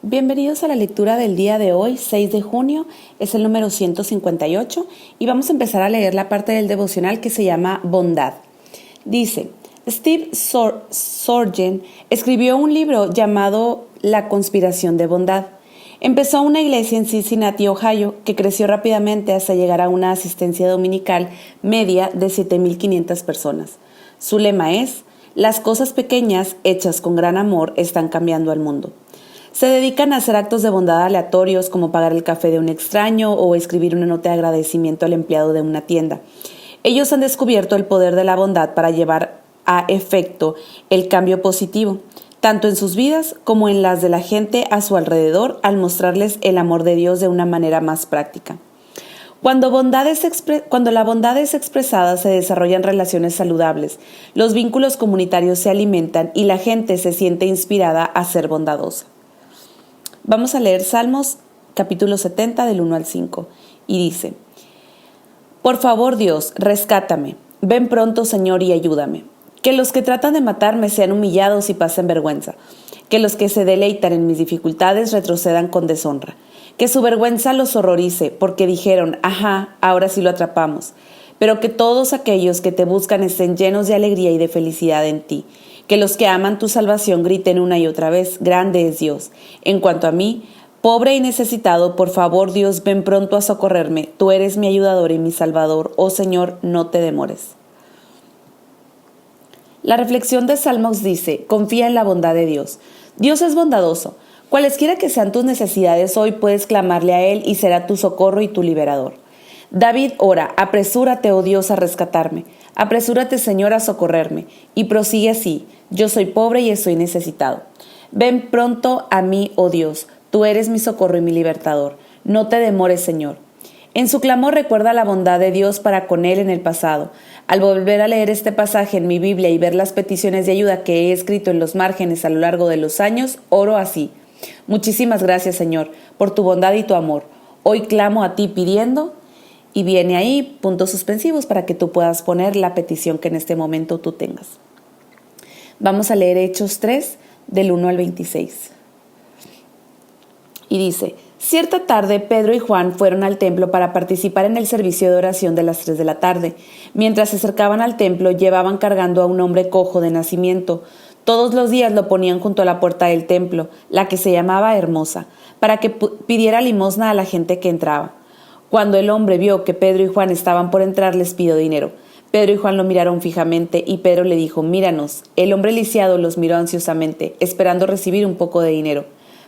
Bienvenidos a la lectura del día de hoy, 6 de junio, es el número 158 y vamos a empezar a leer la parte del devocional que se llama Bondad. Dice, Steve Sorgen escribió un libro llamado La conspiración de bondad. Empezó una iglesia en Cincinnati, Ohio, que creció rápidamente hasta llegar a una asistencia dominical media de 7,500 personas. Su lema es, las cosas pequeñas hechas con gran amor están cambiando al mundo. Se dedican a hacer actos de bondad aleatorios como pagar el café de un extraño o escribir una nota de agradecimiento al empleado de una tienda. Ellos han descubierto el poder de la bondad para llevar a efecto el cambio positivo, tanto en sus vidas como en las de la gente a su alrededor, al mostrarles el amor de Dios de una manera más práctica. Cuando la bondad es expresada, se desarrollan relaciones saludables, los vínculos comunitarios se alimentan y la gente se siente inspirada a ser bondadosa. Vamos a leer Salmos capítulo 70 del 1 al 5 y dice, Por favor Dios, rescátame, ven pronto Señor y ayúdame. Que los que tratan de matarme sean humillados y pasen vergüenza. Que los que se deleitan en mis dificultades retrocedan con deshonra. Que su vergüenza los horrorice, porque dijeron, ajá, ahora sí lo atrapamos. Pero que todos aquellos que te buscan estén llenos de alegría y de felicidad en ti. Que los que aman tu salvación griten una y otra vez, grande es Dios. En cuanto a mí, pobre y necesitado, por favor Dios, ven pronto a socorrerme. Tú eres mi ayudador y mi salvador. Oh Señor, no te demores. La reflexión de Salmos dice, confía en la bondad de Dios. Dios es bondadoso. Cualesquiera que sean tus necesidades hoy, puedes clamarle a Él y será tu socorro y tu liberador. David ora, apresúrate, oh Dios, a rescatarme. Apresúrate, Señor, a socorrerme. Y prosigue así, yo soy pobre y estoy necesitado. Ven pronto a mí, oh Dios, tú eres mi socorro y mi libertador. No te demores, Señor. En su clamor recuerda la bondad de Dios para con él en el pasado. Al volver a leer este pasaje en mi Biblia y ver las peticiones de ayuda que he escrito en los márgenes a lo largo de los años, oro así. Muchísimas gracias, Señor, por tu bondad y tu amor. Hoy clamo a ti pidiendo, y viene ahí puntos suspensivos para que tú puedas poner la petición que en este momento tú tengas. Vamos a leer Hechos 3, del 1 al 26. Y dice, cierta tarde Pedro y Juan fueron al templo para participar en el servicio de oración de las 3 de la tarde. Mientras se acercaban al templo, llevaban cargando a un hombre cojo de nacimiento. Todos los días lo ponían junto a la puerta del templo, la que se llamaba Hermosa, para que pidiera limosna a la gente que entraba. Cuando el hombre vio que Pedro y Juan estaban por entrar, les pidió dinero. Pedro y Juan lo miraron fijamente y Pedro le dijo, míranos. El hombre lisiado los miró ansiosamente, esperando recibir un poco de dinero.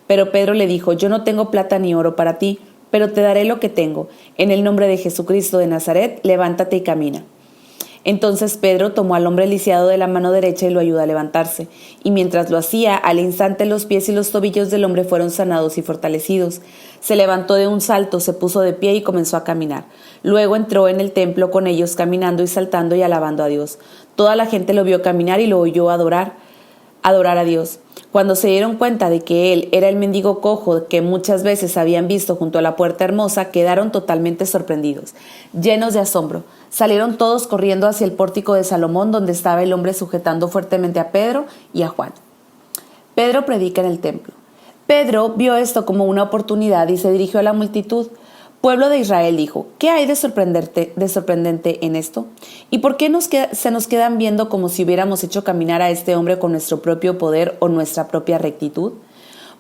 Pero Pedro le dijo, yo no tengo plata ni oro para ti, pero te daré lo que tengo. En el nombre de Jesucristo de Nazaret, levántate y camina. Entonces Pedro tomó al hombre lisiado de la mano derecha y lo ayudó a levantarse. Y mientras lo hacía, al instante los pies y los tobillos del hombre fueron sanados y fortalecidos. Se levantó de un salto, se puso de pie y comenzó a caminar. Luego entró en el templo con ellos caminando y saltando y alabando a Dios. Toda la gente lo vio caminar y lo oyó adorar a Dios. Cuando se dieron cuenta de que él era el mendigo cojo que muchas veces habían visto junto a la puerta hermosa, quedaron totalmente sorprendidos, llenos de asombro. Salieron todos corriendo hacia el pórtico de Salomón, donde estaba el hombre sujetando fuertemente a Pedro y a Juan. Pedro predica en el templo. Pedro vio esto como una oportunidad y se dirigió a la multitud. Pueblo de Israel, dijo, ¿qué hay de sorprendente en esto? ¿Y por qué se nos quedan viendo como si hubiéramos hecho caminar a este hombre con nuestro propio poder o nuestra propia rectitud?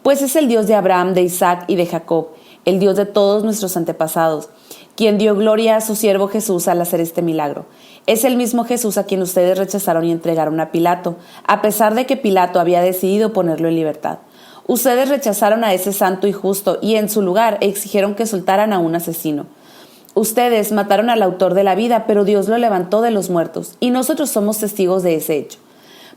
Pues es el Dios de Abraham, de Isaac y de Jacob, el Dios de todos nuestros antepasados, quien dio gloria a su siervo Jesús al hacer este milagro. Es el mismo Jesús a quien ustedes rechazaron y entregaron a Pilato, a pesar de que Pilato había decidido ponerlo en libertad. Ustedes rechazaron a ese santo y justo y en su lugar exigieron que soltaran a un asesino. Ustedes mataron al autor de la vida, pero Dios lo levantó de los muertos y nosotros somos testigos de ese hecho.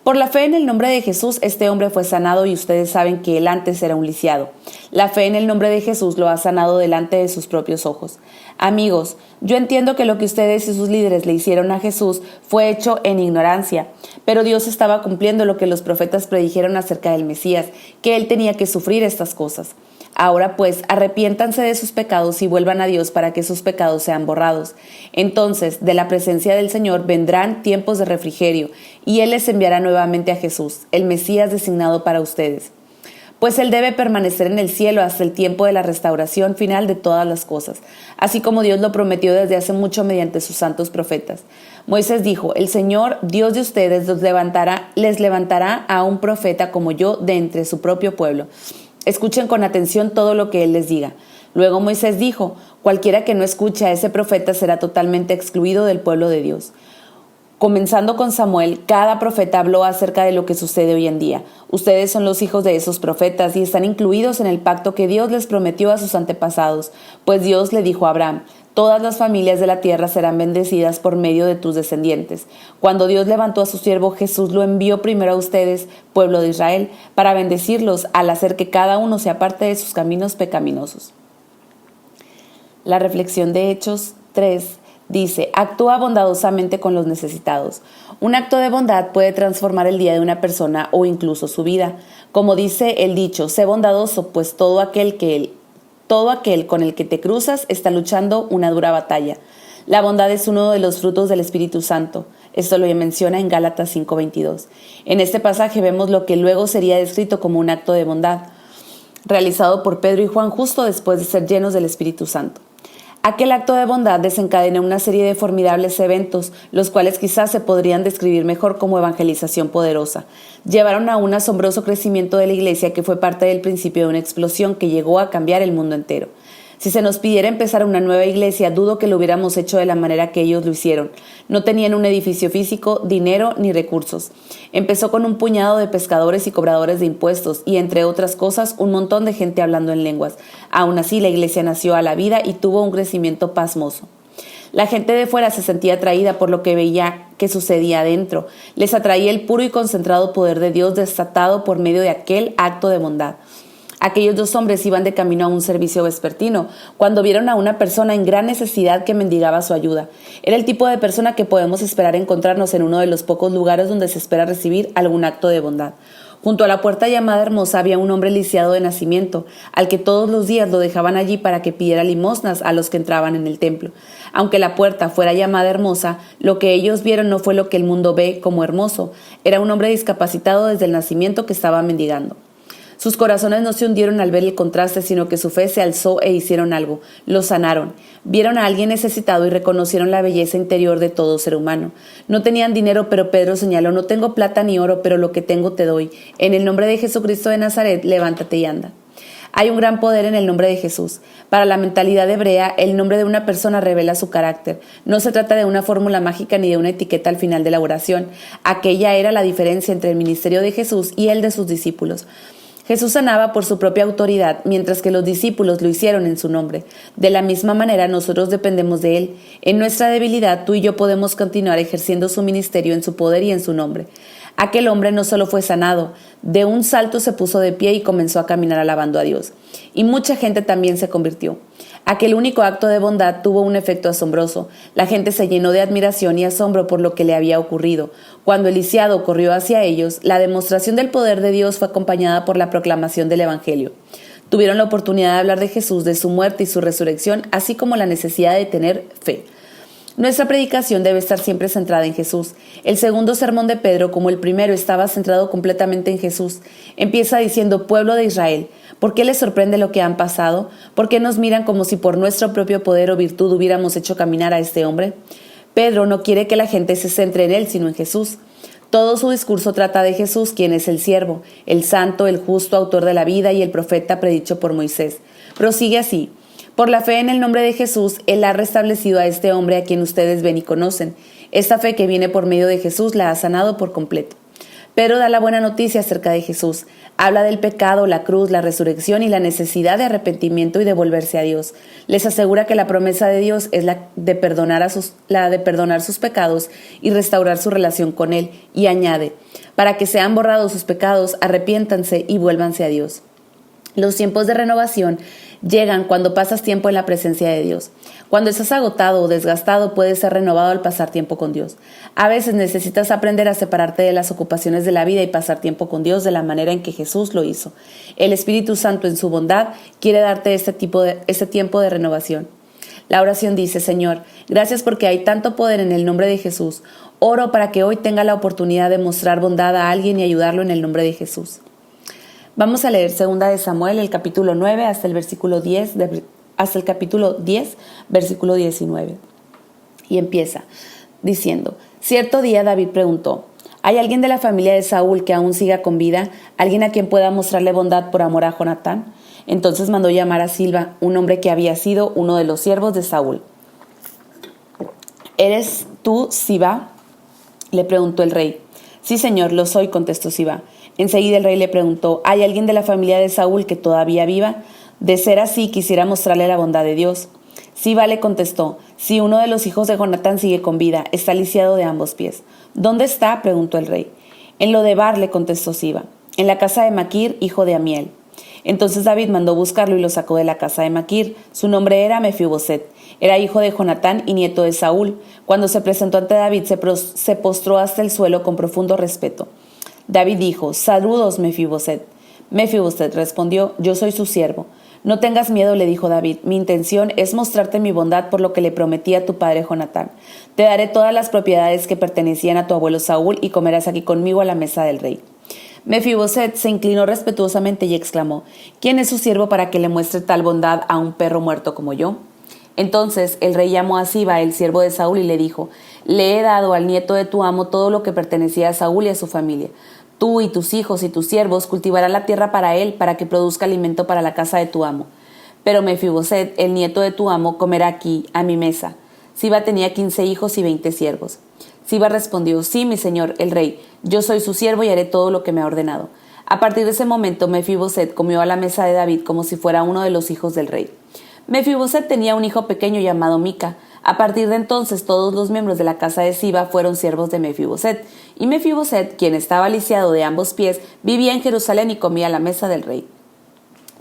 Por la fe en el nombre de Jesús, este hombre fue sanado y ustedes saben que él antes era un lisiado. La fe en el nombre de Jesús lo ha sanado delante de sus propios ojos. Amigos, yo entiendo que lo que ustedes y sus líderes le hicieron a Jesús fue hecho en ignorancia, pero Dios estaba cumpliendo lo que los profetas predijeron acerca del Mesías, que él tenía que sufrir estas cosas. Ahora pues, arrepiéntanse de sus pecados y vuelvan a Dios para que sus pecados sean borrados. Entonces, de la presencia del Señor vendrán tiempos de refrigerio, y Él les enviará nuevamente a Jesús, el Mesías designado para ustedes. pues Él debe permanecer en el cielo hasta el tiempo de la restauración final de todas las cosas, así como Dios lo prometió desde hace mucho mediante sus santos profetas. Moisés dijo: el Señor, Dios de ustedes, les levantará a un profeta como yo de entre su propio pueblo. Escuchen con atención todo lo que Él les diga. Luego Moisés dijo: cualquiera que no escuche a ese profeta será totalmente excluido del pueblo de Dios. Comenzando con Samuel, cada profeta habló acerca de lo que sucede hoy en día. Ustedes son los hijos de esos profetas y están incluidos en el pacto que Dios les prometió a sus antepasados, pues Dios le dijo a Abraham: todas las familias de la tierra serán bendecidas por medio de tus descendientes. Cuando Dios levantó a su siervo Jesús, lo envió primero a ustedes, pueblo de Israel, para bendecirlos al hacer que cada uno se aparte de sus caminos pecaminosos. La reflexión de Hechos 3 dice: actúa bondadosamente con los necesitados. Un acto de bondad puede transformar el día de una persona o incluso su vida. Como dice el dicho: sé bondadoso, pues todo aquel con el que te cruzas está luchando una dura batalla. La bondad es uno de los frutos del Espíritu Santo. Esto lo menciona en Gálatas 5:22. En este pasaje vemos lo que luego sería descrito como un acto de bondad, realizado por Pedro y Juan justo después de ser llenos del Espíritu Santo. Aquel acto de bondad desencadenó una serie de formidables eventos, los cuales quizás se podrían describir mejor como evangelización poderosa. Llevaron a un asombroso crecimiento de la iglesia que fue parte del principio de una explosión que llegó a cambiar el mundo entero. Si se nos pidiera empezar una nueva iglesia, dudo que lo hubiéramos hecho de la manera que ellos lo hicieron. No tenían un edificio físico, dinero ni recursos. Empezó con un puñado de pescadores y cobradores de impuestos y, entre otras cosas, un montón de gente hablando en lenguas. Aún así, la iglesia nació a la vida y tuvo un crecimiento pasmoso. La gente de fuera se sentía atraída por lo que veía que sucedía adentro. Les atraía el puro y concentrado poder de Dios desatado por medio de aquel acto de bondad. Aquellos dos hombres iban de camino a un servicio vespertino cuando vieron a una persona en gran necesidad que mendigaba su ayuda. Era el tipo de persona que podemos esperar encontrarnos en uno de los pocos lugares donde se espera recibir algún acto de bondad. Junto a la puerta llamada Hermosa había un hombre lisiado de nacimiento, al que todos los días lo dejaban allí para que pidiera limosnas a los que entraban en el templo. Aunque la puerta fuera llamada Hermosa, lo que ellos vieron no fue lo que el mundo ve como hermoso. Era un hombre discapacitado desde el nacimiento que estaba mendigando. Sus corazones no se hundieron al ver el contraste, sino que su fe se alzó e hicieron algo. Lo sanaron. Vieron a alguien necesitado y reconocieron la belleza interior de todo ser humano. No tenían dinero, pero Pedro señaló: no tengo plata ni oro, pero lo que tengo te doy. En el nombre de Jesucristo de Nazaret, levántate y anda. Hay un gran poder en el nombre de Jesús. Para la mentalidad hebrea, el nombre de una persona revela su carácter. No se trata de una fórmula mágica ni de una etiqueta al final de la oración. Aquella era la diferencia entre el ministerio de Jesús y el de sus discípulos. Jesús sanaba por su propia autoridad, mientras que los discípulos lo hicieron en su nombre. De la misma manera, nosotros dependemos de Él. En nuestra debilidad, tú y yo podemos continuar ejerciendo su ministerio en su poder y en su nombre. Aquel hombre no solo fue sanado, de un salto se puso de pie y comenzó a caminar alabando a Dios. Y mucha gente también se convirtió. Aquel único acto de bondad tuvo un efecto asombroso. La gente se llenó de admiración y asombro por lo que le había ocurrido. Cuando el lisiado corrió hacia ellos, la demostración del poder de Dios fue acompañada por la proclamación del Evangelio. Tuvieron la oportunidad de hablar de Jesús, de su muerte y su resurrección, así como la necesidad de tener fe. Nuestra predicación debe estar siempre centrada en Jesús. El segundo sermón de Pedro, como el primero, estaba centrado completamente en Jesús. Empieza diciendo: pueblo de Israel. ¿Por qué les sorprende lo que han pasado? ¿Por qué nos miran como si por nuestro propio poder o virtud hubiéramos hecho caminar a este hombre? Pedro no quiere que la gente se centre en él, sino en Jesús. Todo su discurso trata de Jesús, quien es el siervo, el santo, el justo, autor de la vida y el profeta predicho por Moisés. Prosigue así: por la fe en el nombre de Jesús, Él ha restablecido a este hombre a quien ustedes ven y conocen. Esta fe que viene por medio de Jesús la ha sanado por completo. Pedro da la buena noticia acerca de Jesús. Habla del pecado, la cruz, la resurrección y la necesidad de arrepentimiento y de volverse a Dios. Les asegura que la promesa de Dios es la de perdonar sus pecados y restaurar su relación con Él. Y añade: para que sean borrados sus pecados, arrepiéntanse y vuélvanse a Dios. Los tiempos de renovación llegan cuando pasas tiempo en la presencia de Dios. Cuando estás agotado o desgastado, puedes ser renovado al pasar tiempo con Dios. A veces necesitas aprender a separarte de las ocupaciones de la vida y pasar tiempo con Dios de la manera en que Jesús lo hizo. El Espíritu Santo, en su bondad, quiere darte este tiempo de renovación. La oración dice: Señor, gracias porque hay tanto poder en el nombre de Jesús. Oro para que hoy tenga la oportunidad de mostrar bondad a alguien y ayudarlo en el nombre de Jesús. Vamos a leer 2 de Samuel, el capítulo 9 hasta el capítulo 10, versículo 19. Y empieza diciendo: Cierto día David preguntó: ¿hay alguien de la familia de Saúl que aún siga con vida? ¿Alguien a quien pueda mostrarle bondad por amor a Jonatán? Entonces mandó llamar a Silba, un hombre que había sido uno de los siervos de Saúl. ¿Eres tú, Siba?, le preguntó el rey. Sí, señor, lo soy, contestó Siba. Enseguida el rey le preguntó: ¿hay alguien de la familia de Saúl que todavía viva? De ser así, quisiera mostrarle la bondad de Dios. Siba le contestó: sí, uno de los hijos de Jonatán sigue con vida, está lisiado de ambos pies. ¿Dónde está?, preguntó el rey. En Lodebar, le contestó Siba, en la casa de Maquir, hijo de Amiel. Entonces David mandó buscarlo y lo sacó de la casa de Maquir. Su nombre era Mefiboset. Era hijo de Jonatán y nieto de Saúl. Cuando se presentó ante David, se postró hasta el suelo con profundo respeto. David dijo: saludos, Mefiboset. Mefiboset respondió: yo soy su siervo. No tengas miedo, le dijo David. Mi intención es mostrarte mi bondad por lo que le prometí a tu padre Jonatán. Te daré todas las propiedades que pertenecían a tu abuelo Saúl y comerás aquí conmigo a la mesa del rey. Mefiboset se inclinó respetuosamente y exclamó: ¿quién es su siervo para que le muestre tal bondad a un perro muerto como yo? Entonces el rey llamó a Siba, el siervo de Saúl, y le dijo: le he dado al nieto de tu amo todo lo que pertenecía a Saúl y a su familia. Tú y tus hijos y tus siervos cultivarán la tierra para él, para que produzca alimento para la casa de tu amo. Pero Mefiboset, el nieto de tu amo, comerá aquí, a mi mesa. Siba tenía 15 hijos y 20 siervos. Siba respondió: sí, mi señor, el rey, yo soy su siervo y haré todo lo que me ha ordenado. A partir de ese momento, Mefiboset comió a la mesa de David como si fuera uno de los hijos del rey. Mefiboset tenía un hijo pequeño llamado Mica. A partir de entonces, todos los miembros de la casa de Siba fueron siervos de Mefiboset. Y Mefiboset, quien estaba lisiado de ambos pies, vivía en Jerusalén y comía a la mesa del rey.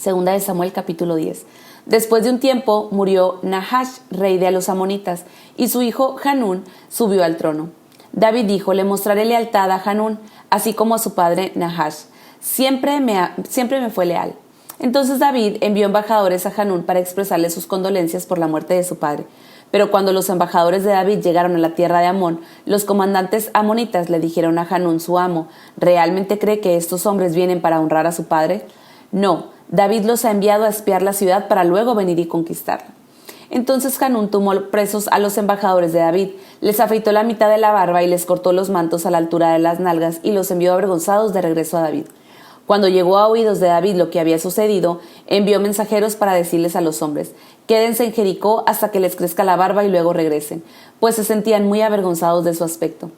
2 de Samuel, capítulo 10. Después de un tiempo murió Nahash, rey de los amonitas, y su hijo Hanún subió al trono. David dijo: le mostraré lealtad a Hanún, así como a su padre Nahash. Siempre me fue leal. Entonces David envió embajadores a Hanún para expresarle sus condolencias por la muerte de su padre. Pero cuando los embajadores de David llegaron a la tierra de Amón, los comandantes amonitas le dijeron a Hanún, su amo: ¿realmente cree que estos hombres vienen para honrar a su padre? No, David los ha enviado a espiar la ciudad para luego venir y conquistarla. Entonces Hanún tomó presos a los embajadores de David, les afeitó la mitad de la barba y les cortó los mantos a la altura de las nalgas y los envió avergonzados de regreso a David. Cuando llegó a oídos de David lo que había sucedido, envió mensajeros para decirles a los hombres: quédense en Jericó hasta que les crezca la barba y luego regresen, pues se sentían muy avergonzados de su aspecto.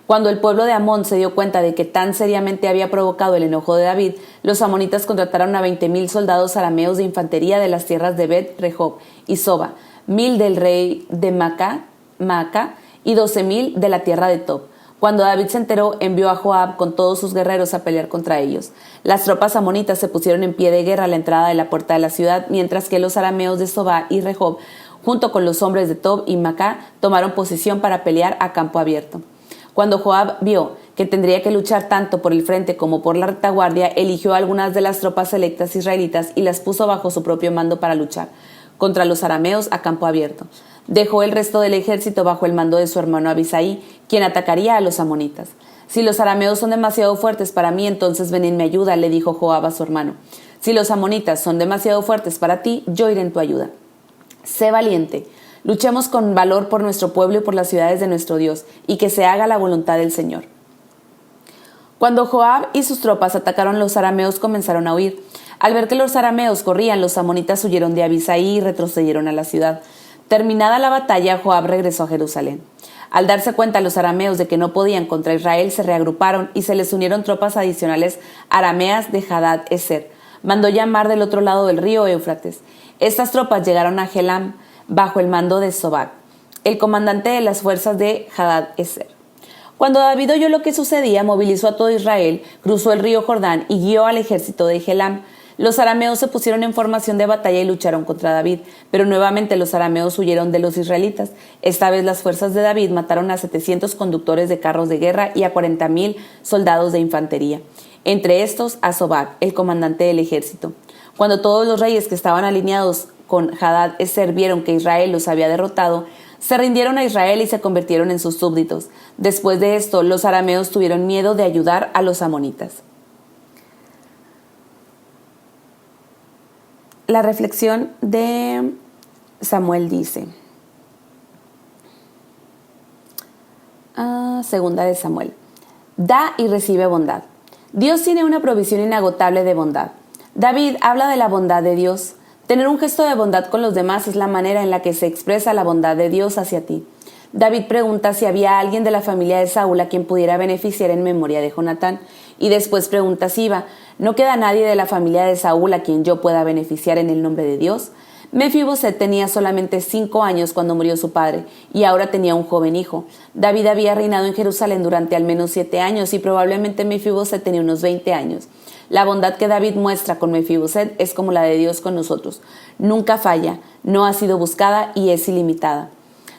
Cuando el pueblo de Amón se dio cuenta de que tan seriamente había provocado el enojo de David, los amonitas contrataron a 20,000 soldados arameos de infantería de las tierras de Bet-Rehob y Soba, 1,000 del rey de Maaca y 12,000 de la tierra de Tob. Cuando David se enteró, envió a Joab con todos sus guerreros a pelear contra ellos. Las tropas amonitas se pusieron en pie de guerra a la entrada de la puerta de la ciudad, mientras que los arameos de Sobá y Rehob, junto con los hombres de Tob y Maaca, tomaron posición para pelear a campo abierto. Cuando Joab vio que tendría que luchar tanto por el frente como por la retaguardia, eligió a algunas de las tropas selectas israelitas y las puso bajo su propio mando para luchar contra los arameos a campo abierto. Dejó el resto del ejército bajo el mando de su hermano Abisai, quien atacaría a los amonitas. Si los arameos son demasiado fuertes para mí, entonces ven en mi ayuda, le dijo Joab a su hermano. Si los amonitas son demasiado fuertes para ti, yo iré en tu ayuda. Sé valiente. Luchemos con valor por nuestro pueblo y por las ciudades de nuestro Dios, y que se haga la voluntad del Señor. Cuando Joab y sus tropas atacaron, los arameos comenzaron a huir. Al ver que los arameos corrían, los amonitas huyeron de Abisai y retrocedieron a la ciudad. Terminada la batalla, Joab regresó a Jerusalén. Al darse cuenta los arameos de que no podían contra Israel, se reagruparon y se les unieron tropas adicionales arameas de Hadad-Ezer. Mandó llamar del otro lado del río Éufrates. Estas tropas llegaron a Helam bajo el mando de Sobac, el comandante de las fuerzas de Hadad-Ezer. Cuando David oyó lo que sucedía, movilizó a todo Israel, cruzó el río Jordán y guió al ejército de Helam. Los arameos se pusieron en formación de batalla y lucharon contra David, pero nuevamente los arameos huyeron de los israelitas. Esta vez las fuerzas de David mataron a 700 conductores de carros de guerra y a 40,000 soldados de infantería, entre estos a Sobac, el comandante del ejército. Cuando todos los reyes que estaban alineados con Hadad-Ezer vieron que Israel los había derrotado, se rindieron a Israel y se convirtieron en sus súbditos. Después de esto, los arameos tuvieron miedo de ayudar a los amonitas. La reflexión de Samuel dice, segunda de Samuel, da y recibe bondad. Dios tiene una provisión inagotable de bondad. David habla de la bondad de Dios. Tener un gesto de bondad con los demás es la manera en la que se expresa la bondad de Dios hacia ti. David pregunta si había alguien de la familia de Saúl a quien pudiera beneficiar en memoria de Jonatán, y después pregunta si Siba, ¿no queda nadie de la familia de Saúl a quien yo pueda beneficiar en el nombre de Dios? Mefiboset tenía solamente 5 años cuando murió su padre, y ahora tenía un joven hijo. David había reinado en Jerusalén durante al menos 7 años, y probablemente Mefiboset tenía unos 20 años. La bondad que David muestra con Mefiboset es como la de Dios con nosotros. Nunca falla, no ha sido buscada y es ilimitada.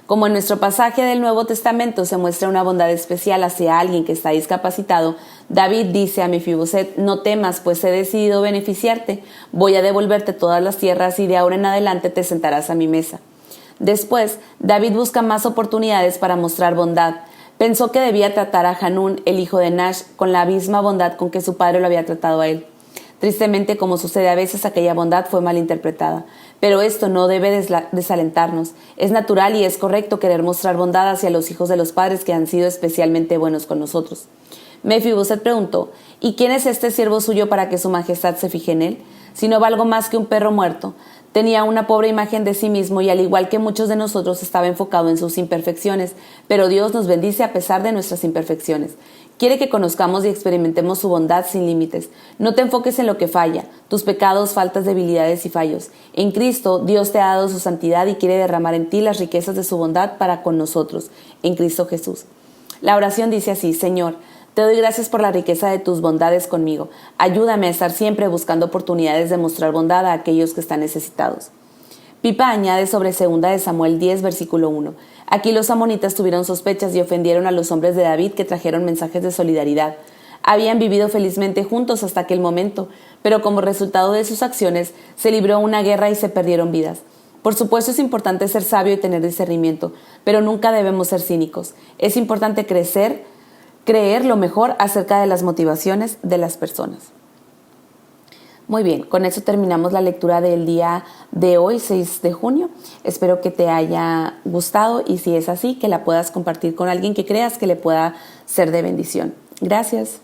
Como en nuestro pasaje del Nuevo Testamento se muestra una bondad especial hacia alguien que está discapacitado, David dice a Mefiboset, no temas, pues he decidido beneficiarte. Voy a devolverte todas las tierras y de ahora en adelante te sentarás a mi mesa. Después, David busca más oportunidades para mostrar bondad. Pensó que debía tratar a Hanún, el hijo de Nash, con la misma bondad con que su padre lo había tratado a él. Tristemente, como sucede a veces, aquella bondad fue malinterpretada. Pero esto no debe desalentarnos. Es natural y es correcto querer mostrar bondad hacia los hijos de los padres que han sido especialmente buenos con nosotros. Mefiboset preguntó, ¿y quién es este siervo suyo para que su majestad se fije en él? Si no valgo más que un perro muerto. Tenía una pobre imagen de sí mismo y al igual que muchos de nosotros estaba enfocado en sus imperfecciones, pero Dios nos bendice a pesar de nuestras imperfecciones. Quiere que conozcamos y experimentemos su bondad sin límites. No te enfoques en lo que falla, tus pecados, faltas, debilidades y fallos. En Cristo, Dios te ha dado su santidad y quiere derramar en ti las riquezas de su bondad para con nosotros, en Cristo Jesús. La oración dice así, Señor, te doy gracias por la riqueza de tus bondades conmigo. Ayúdame a estar siempre buscando oportunidades de mostrar bondad a aquellos que están necesitados. Pipa añade sobre 2 de Samuel 10, versículo 1. Aquí los amonitas tuvieron sospechas y ofendieron a los hombres de David que trajeron mensajes de solidaridad. Habían vivido felizmente juntos hasta aquel momento, pero como resultado de sus acciones se libró una guerra y se perdieron vidas. Por supuesto es importante ser sabio y tener discernimiento, pero nunca debemos ser cínicos. Es importante creer lo mejor acerca de las motivaciones de las personas. Muy bien, con eso terminamos la lectura del día de hoy, 6 de junio. Espero que te haya gustado y si es así, que la puedas compartir con alguien que creas que le pueda ser de bendición. Gracias.